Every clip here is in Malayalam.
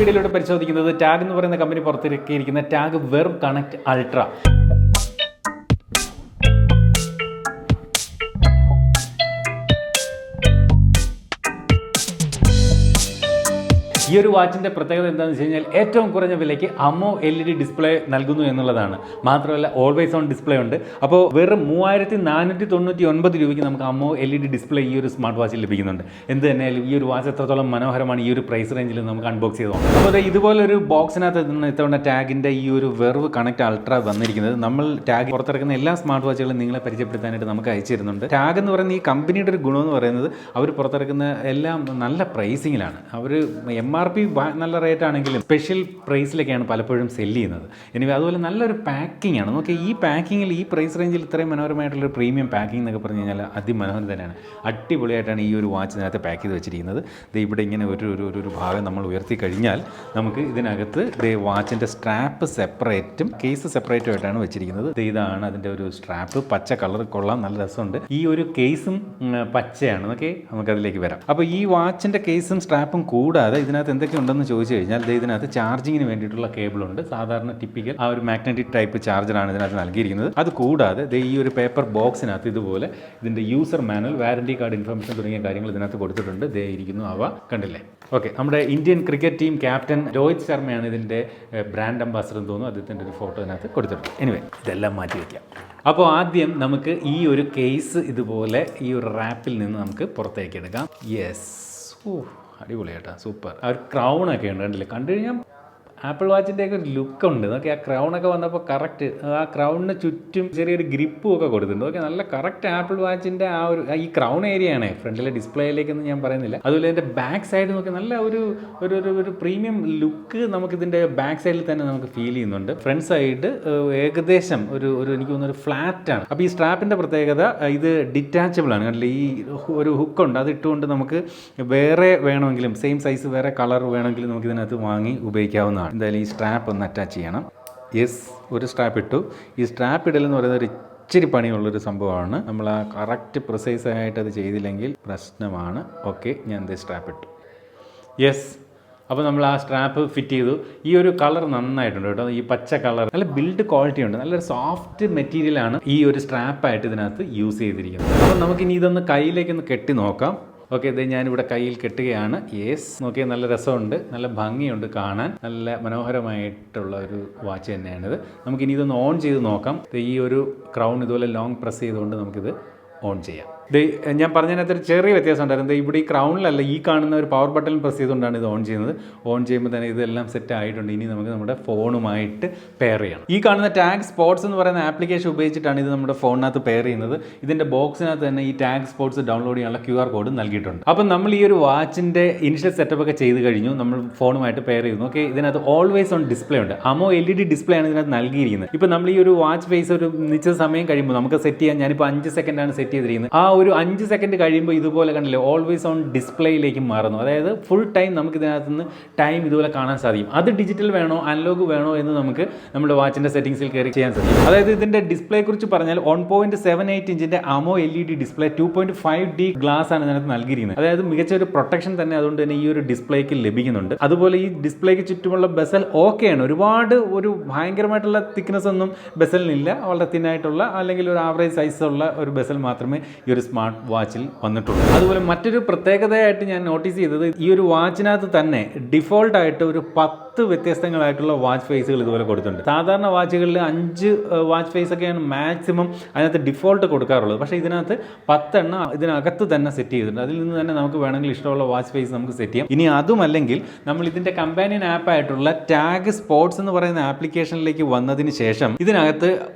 വീഡിയോയിലൂടെ പരിശോധിക്കുന്നത് ടാഗ് എന്ന് പറയുന്ന company പുറത്തിറക്കിയിരിക്കുന്ന tag Verve connect ultra. ഈ ഒരു വാച്ചിൻ്റെ പ്രത്യേകത എന്താണെന്ന് വെച്ച് കഴിഞ്ഞാൽ ഏറ്റവും കുറഞ്ഞ വിലയ്ക്ക് AMOLED ഡിസ്പ്ലേ നൽകുന്നു എന്നുള്ളതാണ്. മാത്രമല്ല ഓൾവേസ് ഓൺ ഡിസ്പ്ലേ ഉണ്ട്. അപ്പോൾ വെറും 3499 രൂപയ്ക്ക് നമുക്ക് AMOLED ഡിസ്പ്ലേ ഈ ഒരു സ്മാർട്ട് വാച്ചിൽ ലഭിക്കുന്നുണ്ട്. എന്ത് തന്നെയാലും ഈ ഒരു വാച്ച് എത്രത്തോളം മനോഹരമാണ് ഈ ഒരു പ്രൈസ് റേഞ്ചിൽ നമുക്ക് അൺബോക്സ് ചെയ്ത് നോക്കാം. അപ്പോൾ ഇതുപോലൊരു ബോക്സിനകത്ത് ഇത്തവണ ടാഗിൻ്റെ ഈ ഒരു വെർവ് കണക്ട് അൾട്ര വന്നിരിക്കുന്നത് നമ്മൾ ടാഗ് പുറത്തിറക്കുന്ന എല്ലാ സ്മാർട്ട് വാച്ചുകളും നിങ്ങളെ പരിചയപ്പെടുത്താനായിട്ട് നമുക്ക് അയച്ചു തരുന്നുണ്ട്. ടാഗ് എന്ന് പറയുന്ന ഈ കമ്പനിയുടെ ഒരു ഗുണമെന്ന് പറയുന്നത് അവർ പുറത്തിറക്കുന്ന എല്ലാം നല്ല പ്രൈസിങ്ങിലാണ്. അവർ MRP നല്ല റേറ്റ് ആണെങ്കിലും സ്പെഷ്യൽ പ്രൈസിലൊക്കെയാണ് പലപ്പോഴും സെല്ല് ചെയ്യുന്നത്. എനിവേ അതുപോലെ നല്ലൊരു പാക്കിംഗ് ആണ്. നമുക്ക് ഈ പാക്കിങ്ങിൽ ഈ പ്രൈസ് റേഞ്ചിൽ ഇത്രയും മനോഹരമായിട്ടുള്ളൊരു പ്രീമിയം പാക്കിംഗ് എന്നൊക്കെ പറഞ്ഞു കഴിഞ്ഞാൽ അതിമനോഹരം തന്നെയാണ്. അടിപൊളിയായിട്ടാണ് ഈ ഒരു വാച്ചിനകത്ത് പാക്ക് ചെയ്ത് വെച്ചിരിക്കുന്നത്. ഇവിടെ ഇങ്ങനെ ഒരു ഭാഗം നമ്മൾ ഉയർത്തി കഴിഞ്ഞാൽ നമുക്ക് ഇതിനകത്ത് വാച്ചിൻ്റെ സ്ട്രാപ്പ് സെപ്പറേറ്റും കേസ് സെപ്പറേറ്റും ആയിട്ടാണ് വെച്ചിരിക്കുന്നത്. ഇതാണ് അതിൻ്റെ ഒരു സ്ട്രാപ്പ്. പച്ച കളർ കൊള്ളാം, നല്ല രസമുണ്ട്. ഈ ഒരു കേസും പച്ചയാണ്. ഓക്കെ, നമുക്കതിലേക്ക് വരാം. അപ്പോൾ ഈ വാച്ചിൻ്റെ കേസും സ്ട്രാപ്പും കൂടാതെ ഇതിനകത്ത് എന്തൊക്കെ ഉണ്ടെന്ന് ചോദിച്ചു കഴിഞ്ഞാൽ ഇതിനകത്ത് ചാർജിങ്ങിന് വേണ്ടിയിട്ടുള്ള കേബിളുണ്ട്. സാധാരണ ടിപ്പിക്കൽ ആ ഒരു മാഗ്നറ്റിക് ടൈപ്പ് ചാർജറാണ് ഇതിനകത്ത് നൽകിയിരിക്കുന്നത്. അത് കൂടാതെ ഈ ഒരു പേപ്പർ ബോക്സിനകത്ത് ഇതുപോലെ ഇതിൻ്റെ user manual, warranty card information തുടങ്ങിയ കാര്യങ്ങൾ ഇതിനകത്ത് കൊടുത്തിട്ടുണ്ട്. ഇരിക്കുന്നു അവ കണ്ടില്ലേ. ഓക്കെ, നമ്മുടെ Indian cricket team captain Rohit ശർമ്മയാണ് ഇതിൻ്റെ ബ്രാൻഡ് അംബാസഡർ എന്ന് തോന്നുന്നു. അദ്ദേഹത്തിൻ്റെ ഒരു ഫോട്ടോ ഇതിനകത്ത് കൊടുത്തിട്ടുണ്ട്. എനിവേ ഇതെല്ലാം മാറ്റി വയ്ക്കാം. അപ്പോൾ ആദ്യം നമുക്ക് ഈ ഒരു കേസ് ഇതുപോലെ ഈ ഒരു റാപ്പിൽ നിന്ന് നമുക്ക് പുറത്തേക്ക് എടുക്കാം. യെസ്, അടിപൊളിയായിട്ടാ, സൂപ്പർ. ആ ഒരു ക്രൗണൊക്കെ ഉണ്ട്, കണ്ടില്ലേ. കണ്ടു കഴിഞ്ഞാൽ ആപ്പിൾ വാച്ചിൻ്റെയൊക്കെ ഒരു ലുക്കുണ്ട്. നോക്കി ആ ക്രൗണൊക്കെ വന്നപ്പോൾ കറക്റ്റ് ആ ക്രൗണിന് ചുറ്റും ചെറിയൊരു ഗ്രിപ്പും ഒക്കെ കൊടുത്തിട്ടുണ്ട്. ഓക്കെ, നല്ല കറക്റ്റ് ആപ്പിൾ വാച്ചിൻ്റെ ആ ഒരു ഈ ക്രൗൺ ഏരിയയാണ്. ഫ്രണ്ടിലെ ഡിസ്പ്ലേയിലേക്കൊന്നും ഞാൻ പറയുന്നില്ല. അതുപോലെ ഇതിൻ്റെ ബാക്ക് സൈഡ് നോക്കി നല്ല ഒരു പ്രീമിയം ലുക്ക് നമുക്കിതിൻ്റെ ബാക്ക് സൈഡിൽ തന്നെ നമുക്ക് ഫീൽ ചെയ്യുന്നുണ്ട്. ഫ്രണ്ട് സൈഡ് ഏകദേശം ഒരു എനിക്ക് തോന്നുന്ന ഒരു ഫ്ലാറ്റാണ്. അപ്പോൾ ഈ സ്ട്രാപ്പിൻ്റെ പ്രത്യേകത ഇത് ഡിറ്റാച്ചബിൾ ആണ്. കണ്ടില്ലേ, ഈ ഒരു ഹുക്കുണ്ട്. അത് ഇട്ടുകൊണ്ട് നമുക്ക് വേറെ വേണമെങ്കിലും സെയിം സൈസ് വേറെ കളർ വേണമെങ്കിലും നമുക്ക് ഇതിനകത്ത് വാങ്ങി ഉപയോഗിക്കാവുന്നതാണ്. എന്തായാലും ഈ സ്ട്രാപ്പ് ഒന്ന് അറ്റാച്ച് ചെയ്യണം. യെസ്, ഒരു സ്ട്രാപ്പ് ഇട്ടു. ഈ സ്ട്രാപ്പ് ഇടലെന്ന് പറയുന്നത് ഒരു ഇച്ചിരി പണിയുള്ളൊരു സംഭവമാണ്. നമ്മൾ ആ കറക്റ്റ് പ്രിസൈസ് ആയിട്ട് അത് ചെയ്തില്ലെങ്കിൽ പ്രശ്നമാണ്. ഓക്കെ, ഞാൻ ഇത് സ്ട്രാപ്പ് ഇട്ടു. യെസ്, അപ്പോൾ നമ്മൾ ആ സ്ട്രാപ്പ് ഫിറ്റ് ചെയ്തു. ഈ ഒരു കളർ നന്നായിട്ടുണ്ട് കേട്ടോ. ഈ പച്ച കളർ നല്ല ബിൽഡ് ക്വാളിറ്റി ഉണ്ട്. നല്ലൊരു സോഫ്റ്റ് മെറ്റീരിയലാണ് ഈ ഒരു സ്ട്രാപ്പായിട്ട് ഇതിനകത്ത് യൂസ് ചെയ്തിരിക്കുന്നത്. അപ്പോൾ നമുക്കിനി ഇതൊന്ന് കയ്യിലേക്കൊന്ന് കെട്ടി നോക്കാം. ഓക്കെ, ഇത് ഞാനിവിടെ കയ്യിൽ കെട്ടുകയാണ്. യെസ്, നോക്കിയാൽ നല്ല രസമുണ്ട്, നല്ല ഭംഗിയുണ്ട് കാണാൻ. നല്ല മനോഹരമായിട്ടുള്ള ഒരു വാച്ച് തന്നെയാണിത്. നമുക്കിനി ഇതൊന്ന് ഓൺ ചെയ്ത് നോക്കാം. ഈ ഒരു ക്രൗൺ ഇതുപോലെ ലോങ് പ്രസ് ചെയ്തുകൊണ്ട് നമുക്കിത് ഓൺ ചെയ്യാം. ഞാൻ പറഞ്ഞതിനകത്ത് ഒരു ചെറിയ വ്യത്യാസം ഉണ്ടായിരുന്നു. ഇവിടെ ഈ ക്രൗണിലല്ല, ഈ കാണുന്ന ഒരു പവർ ബട്ടൺ പ്രസ് ചെയ്തുകൊണ്ടാണ് ഇത് ഓൺ ചെയ്യുന്നത്. ഓൺ ചെയ്യുമ്പോൾ തന്നെ ഇതെല്ലാം സെറ്റ് ആയിട്ടുണ്ട്. ഇനി നമുക്ക് നമ്മുടെ ഫോണുമായിട്ട് പെയർ ചെയ്യണം. ഈ കാണുന്ന ടാഗ് സ്പോർട്സ് എന്ന് പറയുന്ന ആപ്ലിക്കേഷൻ ഉപയോഗിച്ചിട്ടാണ് ഇത് നമ്മുടെ ഫോണിനകത്ത് പെയർ ചെയ്യുന്നത്. ഇതിൻ്റെ ബോക്സിനകത്ത് തന്നെ ഈ ടാഗ് സ്പോർട്സ് ഡൗൺലോഡ് ചെയ്യാനുള്ള QR കോഡ് നൽകിയിട്ടുണ്ട്. അപ്പം നമ്മൾ ഈ ഒരു വാച്ചിൻ്റെ ഇനിഷ്യൽ സെറ്റപ്പ് ഒക്കെ ചെയ്ത് കഴിഞ്ഞു. നമ്മൾ ഫോണുമായിട്ട് പെയർ ചെയ്യുന്നു. ഓക്കെ, ഇതിനകത്ത് ഓൾവേസ് ഓൺ ഡിസ്പ്ലേ ഉണ്ട്. AMOLED ഡിസ്പ്ലേ ആണ് ഇതിനകത്ത് നൽകിയിരിക്കുന്നത്. ഇപ്പം നമ്മൾ ഈ ഒരു വാച്ച് ഫേസ് ഒരു നിശ്ചിത സമയം കഴിയുമ്പോൾ നമുക്ക് സെറ്റ് ചെയ്യാൻ, ഞാനിപ്പോൾ 5 സെക്കൻഡാണ് സെറ്റ് ചെയ്തിരിക്കുന്നത്. ആ ഒരു 5 സെക്കൻഡ് കഴിയുമ്പോൾ ഇതുപോലെ കണ്ടില്ലേ ഓൾവേസ് ഓൺ ഡിസ്പ്ലേയിലേക്ക് മാറുന്നു. അതായത് ഫുൾ ടൈം നമുക്ക് ഇതിനകത്ത് നിന്ന് ടൈം ഇതുപോലെ കാണാൻ സാധിക്കും. അത് ഡിജിറ്റൽ വേണോ അനലോഗ് വേണോ എന്ന് നമുക്ക് നമ്മുടെ വാച്ചിൻ്റെ സെറ്റിംഗ്സിൽ കയറി ചെയ്യാൻ സാധിക്കും. അതായത് ഇതിൻ്റെ ഡിസ്പ്ലേയെ കുറിച്ച് പറഞ്ഞാൽ 1.78 ഇഞ്ചിൻ്റെ AMOLED ഡിസ്പ്ലേ 2.5D ഗ്ലാസ് ആണ് ഇതിനകത്ത് നൽകിയിരിക്കുന്നത്. അതായത് മികച്ച ഒരു പ്രൊട്ടക്ഷൻ തന്നെ അതുകൊണ്ട് തന്നെ ഈ ഒരു ഡിസ്പ്ലേക്ക് ലഭിക്കുന്നുണ്ട്. അതുപോലെ ഈ ഡിസ്പ്ലേക്ക് ചുറ്റുമുള്ള ബെസൽ ഓക്കെയാണ്. ഒരുപാട് ഒരു ഭയങ്കരമായിട്ടുള്ള തിക്നെസ് ഒന്നും ബെസലിനില്ല. വളരെ തിന്നായിട്ടുള്ള അല്ലെങ്കിൽ ഒരു ആവറേജ് സൈസുള്ള ഒരു ബെസൽ മാത്രമേ ഈ ഒരു സ്മാർട്ട് വാച്ചിൽ വന്നിട്ടുള്ളൂ. അതുപോലെ മറ്റൊരു പ്രത്യേകതയായിട്ട് ഞാൻ നോട്ടീസ് ചെയ്തത് ഈ ഒരു വാച്ചിനകത്ത് തന്നെ ഡിഫോൾട്ടായിട്ട് ഒരു 10 വ്യത്യസ്തങ്ങളായിട്ടുള്ള വാച്ച് ഫേസുകൾ ഇതുപോലെ കൊടുത്തിട്ടുണ്ട്. സാധാരണ വാച്ചുകളിൽ 5 വാച്ച് ഫേസ് ഒക്കെയാണ് മാക്സിമം അതിനകത്ത് ഡിഫോൾട്ട് കൊടുക്കാറുള്ളത്. പക്ഷേ ഇതിനകത്ത് 10 എണ്ണം ഇതിനകത്ത് തന്നെ സെറ്റ് ചെയ്തിട്ടുണ്ട്. അതിൽ നിന്ന് തന്നെ നമുക്ക് വേണമെങ്കിൽ ഇഷ്ടമുള്ള വാച്ച് ഫേസ് നമുക്ക് സെറ്റ് ചെയ്യാം. ഇനി അതുമല്ലെങ്കിൽ നമ്മൾ ഇതിൻ്റെ കമ്പാനിയൻ ആപ്പായിട്ടുള്ള ടാഗ് സ്പോർട്സ് എന്ന് പറയുന്ന ആപ്ലിക്കേഷനിലേക്ക് വന്നതിന് ശേഷം ഇതിനകത്ത്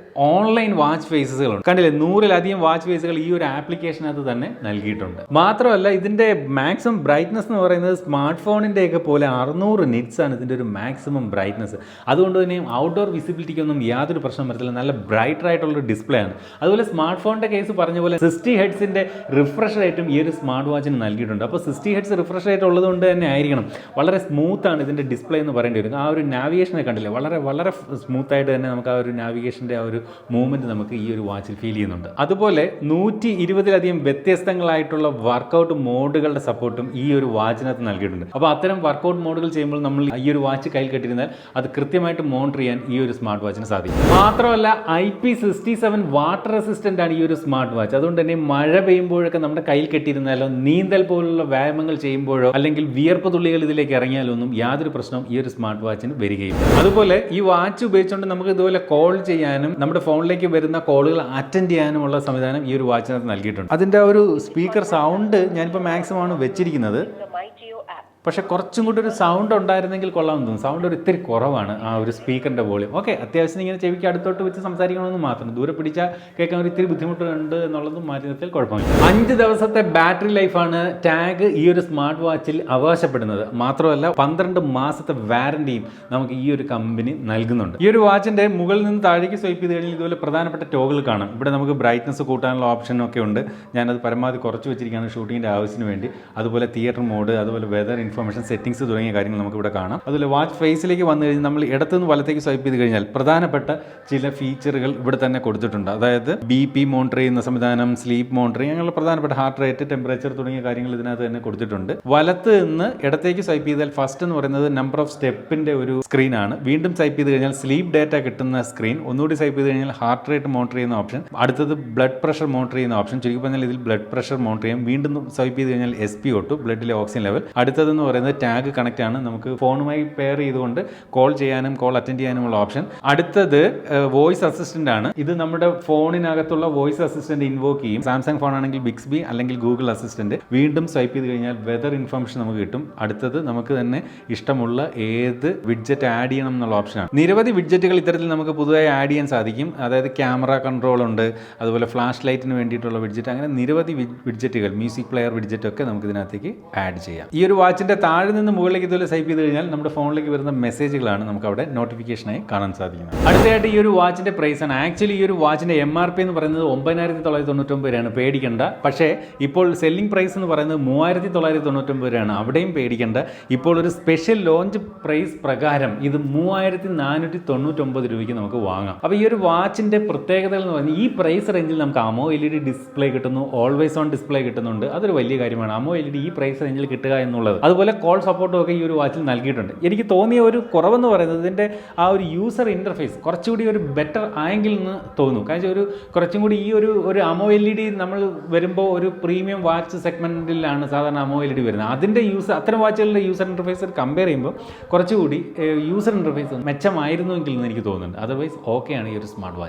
ഓൺലൈൻ വാച്ച് ഫേസുകളുണ്ട്. കണ്ടില്ലേ, 100-ലധികം വാച്ച് ഫേസുകൾ ഈ ഒരു ആപ്ലിക്കേഷനകത്ത് തന്നെ നൽകിയിട്ടുണ്ട്. മാത്രമല്ല ഇതിൻ്റെ മാക്സിമം ബ്രൈറ്റ്നസ് എന്ന് പറയുന്നത് സ്മാർട്ട് ഫോണിൻ്റെയൊക്കെ പോലെ 600 നിറ്റ്സ് ആണ് ഇതിൻ്റെ ഒരു മാക്സിമം ബ്രൈറ്റ്നസ്. അതുകൊണ്ട് തന്നെ ഔട്ട്ഡോർ വിസിബിലിറ്റിക്കൊന്നും യാതൊരു പ്രശ്നം വരത്തില്ല. നല്ല ബ്രൈറ്റർ ആയിട്ടുള്ളൊരു ഡിസ്പ്ലേ ആണ്. അതുപോലെ സ്മാർട്ട് ഫോണിൻ്റെ കേസ് പറഞ്ഞ പോലെ 60 ഹെഡ്സിൻ്റെ റിഫ്രഷ് റേറ്റും ഈ ഒരു സ്മാർട്ട് വാച്ചിന് നൽകിയിട്ടുണ്ട്. അപ്പോൾ 60 ഹെഡ്സ് റിഫ്രഷ് റേറ്റ് ഉള്ളതുകൊണ്ട് തന്നെ ആയിരിക്കണം വളരെ സ്മൂത്താണ് ഇതിൻ്റെ ഡിസ്പ്ലേ എന്ന് പറയേണ്ടി വരും. ആ ഒരു നാവിഗേഷനെ കണ്ടില്ലേ, വളരെ വളരെ സ്മൂത്തായിട്ട് തന്നെ നമുക്ക് ആ ഒരു നാവിഗേഷൻ്റെ ആ ഒരു മൂവ്മെൻറ്റ് നമുക്ക് ഈ ഒരു വാച്ചിൽ ഫീൽ ചെയ്യുന്നുണ്ട്. അതുപോലെ 120-ലധികം വ്യത്യസ്തങ്ങളായിട്ടുള്ള വർക്കൗട്ട് മോഡുകളുടെ സപ്പോർട്ടും ഈ ഒരു വാച്ചിനകത്ത് നൽകിയിട്ടുണ്ട്. അപ്പോൾ അത്തരം വർക്കൗട്ട് മോഡുകൾ ചെയ്യുമ്പോൾ നമ്മൾ ഈ ഒരു വാച്ച് കയ്യിൽ കെട്ടിരുന്നാൽ അത് കൃത്യമായിട്ട് മോണിറ്റർ ചെയ്യാൻ ഈ ഒരു സ്മാർട്ട് വാച്ചിന് സാധിക്കും. മാത്രമല്ല IP67 വാട്ടർ റെസിസ്റ്റൻ്റ് ആണ് ഈ ഒരു സ്മാർട്ട് വാച്ച്. അതുകൊണ്ട് തന്നെ മഴ പെയ്യുമ്പോഴൊക്കെ നമ്മുടെ കയ്യിൽ കെട്ടിയിരുന്നാലോ നീന്തൽ പോലുള്ള വ്യായാമങ്ങൾ ചെയ്യുമ്പോഴോ അല്ലെങ്കിൽ വിയർപ്പ് തുള്ളികൾ ഇതിലേക്ക് ഇറങ്ങിയാലോ ഒന്നും യാതൊരു പ്രശ്നവും ഈ ഒരു സ്മാർട്ട് വാച്ചിന് വരികയില്ല. അതുപോലെ ഈ വാച്ച് ഉപയോഗിച്ചുകൊണ്ട് നമുക്ക് ഇതുപോലെ കോൾ ചെയ്യാനും നമ്മുടെ ഫോണിലേക്ക് വരുന്ന കോളുകൾ അറ്റൻഡ് ചെയ്യാനുമുള്ള സംവിധാനം ഈ ഒരു വാച്ചിനകത്ത് നൽകിയിട്ടുണ്ട്. അതിൻ്റെ ഒരു സ്പീക്കർ സൗണ്ട് ഞാനിപ്പോൾ മാക്സിമം ആണ് വെച്ചിരിക്കുന്നത്. പക്ഷേ കുറച്ചും കൂടി ഒരു സൗണ്ട് ഉണ്ടായിരുന്നെങ്കിൽ കൊള്ളാമെന്ന് തോന്നുന്നു. സൗണ്ട് ഒരു ഇത്തിരി കുറവാണ് ആ ഒരു സ്പീക്കറിൻ്റെ വോളിയം. ഓക്കെ, അത്യാവശ്യം ഇങ്ങനെ ചെവിക്ക് അടുത്തോട്ട് വെച്ച് സംസാരിക്കണമെന്ന് മാത്രം. ദൂരെ പിടിച്ചാൽ കേൾക്കാൻ ഒരു ഇത്തിരി ബുദ്ധിമുട്ടുണ്ട് എന്നുള്ളതും മാറ്റി നിർത്തിയാൽ കുഴപ്പമില്ല. 5 ദിവസത്തെ ബാറ്ററി ലൈഫാണ് ടാഗ് ഈ ഒരു സ്മാർട്ട് വാച്ചിൽ അവകാശപ്പെടുന്നത്. മാത്രമല്ല 12 മാസത്തെ വാറണ്ടിയും നമുക്ക് ഈ ഒരു കമ്പനി നൽകുന്നുണ്ട്. ഈ ഒരു വാച്ചിൻ്റെ മുകളിൽ നിന്ന് താഴേക്ക് സ്വൈപ്പ് ചെയ്ത് കഴിഞ്ഞാൽ ഇതുപോലെ പ്രധാനപ്പെട്ട ടോഗിൾ കാണാം. ഇവിടെ നമുക്ക് ബ്രൈറ്റ്നസ് കൂട്ടാനുള്ള ഓപ്ഷനൊക്കെ ഉണ്ട്. ഞാനത് പരമാവധി കുറച്ച് വെച്ചിരിക്കുകയാണ് ഷൂട്ടിങ്ങിൻ്റെ ആവശ്യത്തിന് വേണ്ടി. അതുപോലെ തിയേറ്റർ മോഡ്, അതുപോലെ വെതർ ഇൻഫർമേഷൻ സെറ്റിംഗ്സ് തുടങ്ങിയ കാര്യങ്ങൾ നമുക്ക് ഇവിടെ കാണാം. അതുപോലെ വാച്ച് ഫേസിലേക്ക് വന്നു കഴിഞ്ഞാൽ നമ്മൾ ഇടത്തുനിന്ന് വലത്തേക്ക് സ്വൈപ്പ് ചെയ്ത് കഴിഞ്ഞാൽ പ്രധാനപ്പെട്ട ചില ഫീച്ചറുകൾ ഇവിടെ തന്നെ കൊടുത്തിട്ടുണ്ട്. അതായത് BP മോണിറ്റർ ചെയ്യുന്ന സംവിധാനം, സ്ലീപ്പ് മോണിറ്ററിംഗ്, അങ്ങനെയുള്ള പ്രധാനപ്പെട്ട ഹാർട്ട് റേറ്റ്, ടെമ്പറേച്ചർ തുടങ്ങിയ കാര്യങ്ങൾ ഇതിനകത്ത് തന്നെ കൊടുത്തിട്ടുണ്ട്. വലത്ത് നിന്ന് ഇടത്തേക്ക് സ്വൈപ്പ് ചെയ്താൽ ഫസ്റ്റ് എന്ന് പറയുന്നത് നമ്പർ ഓഫ് സ്റ്റെപ്പിന്റെ ഒരു സ്ക്രീനാണ്. വീണ്ടും സ്വൈപ്പ് ചെയ്ത് കഴിഞ്ഞാൽ സ്ലീപ്പ് ഡേറ്റ കിട്ടുന്ന സ്ക്രീൻ. ഒന്നുകൂടി സ്വൈപ്പ് ചെയ്ത് കഴിഞ്ഞാൽ ഹാർട്ട് റേറ്റ് മോണിറ്റർ ചെയ്യുന്ന ഓപ്ഷൻ. അടുത്തത് ബ്ലഡ് പ്രഷർ മോണിറ്റർ ചെയ്യുന്ന ഓപ്ഷൻ. ചുരുക്കി പറഞ്ഞാൽ ഇതിൽ ബ്ലഡ് പ്രഷർ മോണിറ്റർ ചെയ്യാം. വീണ്ടും സ്വൈപ്പ് ചെയ്ത് കഴിഞ്ഞാൽ SpO2 ബ്ലഡിലെ ഓക്സിജൻ ലെവൽ. അടുത്തതെന്ന് പറയുന്നത് ടാഗ് കണക്റ്റ് ആണ്. നമുക്ക് ഫോണുമായി പെയർ ചെയ്തുകൊണ്ട് കോൾ ചെയ്യാനും കോൾ അറ്റൻഡ് ചെയ്യാനുമുള്ള ഓപ്ഷൻ. അടുത്തത് വോയിസ് അസിസ്റ്റന്റ് ആണ്. ഇത് നമ്മുടെ ഫോണിനകത്തുള്ള വോയിസ് അസിസ്റ്റന്റ് ഇൻവോക്ക് ചെയ്യും. സാംസങ് ഫോൺ ആണെങ്കിൽ ബിക്സ്ബി അല്ലെങ്കിൽ ഗൂഗിൾ അസിസ്റ്റന്റ്. വീണ്ടും സ്വൈപ്പ് ചെയ്ത് കഴിഞ്ഞാൽ വെതർ ഇൻഫർമേഷൻ നമുക്ക് കിട്ടും. അടുത്തത് നമുക്ക് തന്നെ ഇഷ്ടമുള്ള ഏത് വിഡ്ജറ്റ് ആഡ് ചെയ്യണം എന്നുള്ള ഓപ്ഷനാണ്. നിരവധി വിഡ്ജറ്റുകൾ ഇത്തരത്തിൽ നമുക്ക് പുതുതായി ആഡ് ചെയ്യാൻ സാധിക്കും. അതായത് ക്യാമറ കൺട്രോൾ ഉണ്ട്, അതുപോലെ ഫ്ലാഷ് ലൈറ്റിന് വേണ്ടിയിട്ടുള്ള വിഡ്ജറ്റ്, അങ്ങനെ നിരവധി വിഡ്ജറ്റുകൾ, മ്യൂസിക് പ്ലെയർ വിഡ്ജറ്റ് ഒക്കെ നമുക്ക് ഇതിനകത്തേക്ക് ആഡ് ചെയ്യാം. ഈ ഒരു വാച്ചിന്റെ താഴെ നിന്ന് മുകളിലേക്ക് ഇതുപോലെ സ്വൈപ്പ് ചെയ്ത് കഴിഞ്ഞാൽ നമ്മുടെ ഫോണിലേക്ക് വരുന്ന മെസ്സേജുകളാണ് നമുക്ക് അവിടെ നോട്ടിഫിക്കേഷനായി കാണാൻ സാധിക്കുന്നത്. അടുത്തതായിട്ട് ഈ ഒരു വാച്ചിന്റെ പ്രൈസ് ആണ്. ആക്ച്വലി ഈ ഒരു വാച്ചിന്റെ MRP എന്ന് പറയുന്നത് 9,999 രൂപയാണ്. പേടിക്കേണ്ട. പക്ഷേ ഇപ്പോൾ സെല്ലിംഗ് പ്രൈസ് എന്ന് പറയുന്നത് 3,999 രൂപയാണ്. അവിടെയും പേടിക്കേണ്ട. ഇപ്പോൾ ഒരു സ്പെഷ്യൽ ലോഞ്ച് പ്രൈസ് പ്രകാരം ഇത് 3,499 രൂപയ്ക്ക് നമുക്ക് വാങ്ങാം. അപ്പോൾ ഈ ഒരു വാച്ചിന്റെ പ്രത്യേകതകൾ എന്ന് പറഞ്ഞാൽ ഈ പ്രൈസ് റേഞ്ചിൽ നമുക്ക് AMOLED ഡിസ്പ്ലേ കിട്ടുന്നു, ഓൾവേസ് ഓൺ ഡിസ്പ്ലേ കിട്ടുന്നുണ്ട്. അതൊരു വലിയ കാര്യമാണ് AMOLED ഈ പ്രൈസ് റേഞ്ചിൽ കിട്ടുക എന്നുള്ളത്. അതുപോലെ കോൾ സപ്പോർട്ടും ഒക്കെ ഈ ഒരു വാച്ചിൽ നൽകിയിട്ടുണ്ട്. എനിക്ക് തോന്നിയ ഒരു കുറവെന്ന് പറയുന്നത് ഇതിൻ്റെ ആ ഒരു യൂസർ ഇൻ്റർഫേസ് കുറച്ചുകൂടി ഒരു ബെറ്റർ ആയെങ്കിൽ എന്ന് തോന്നുന്നു. കാരണം ഒരു കുറച്ചും കൂടി ഈ ഒരു AMOLED നമ്മൾ വരുമ്പോൾ ഒരു പ്രീമിയം വാച്ച് സെഗ്മെൻറ്റിലാണ് സാധാരണ AMOLED വരുന്നത്. അതിൻ്റെ അത്തരം വാച്ചുകളുടെ യൂസർ ഇൻ്റർഫേസ് കമ്പയർ ചെയ്യുമ്പോൾ കുറച്ചുകൂടി യൂസർ ഇൻ്റർഫേസ് മെച്ചമായിരുന്നുവെങ്കിൽ എന്ന് എനിക്ക് തോന്നുന്നുണ്ട്. അതർവൈസ് ഓക്കെയാണ് ഈ ഒരു സ്മാർട്ട് വാച്ച്.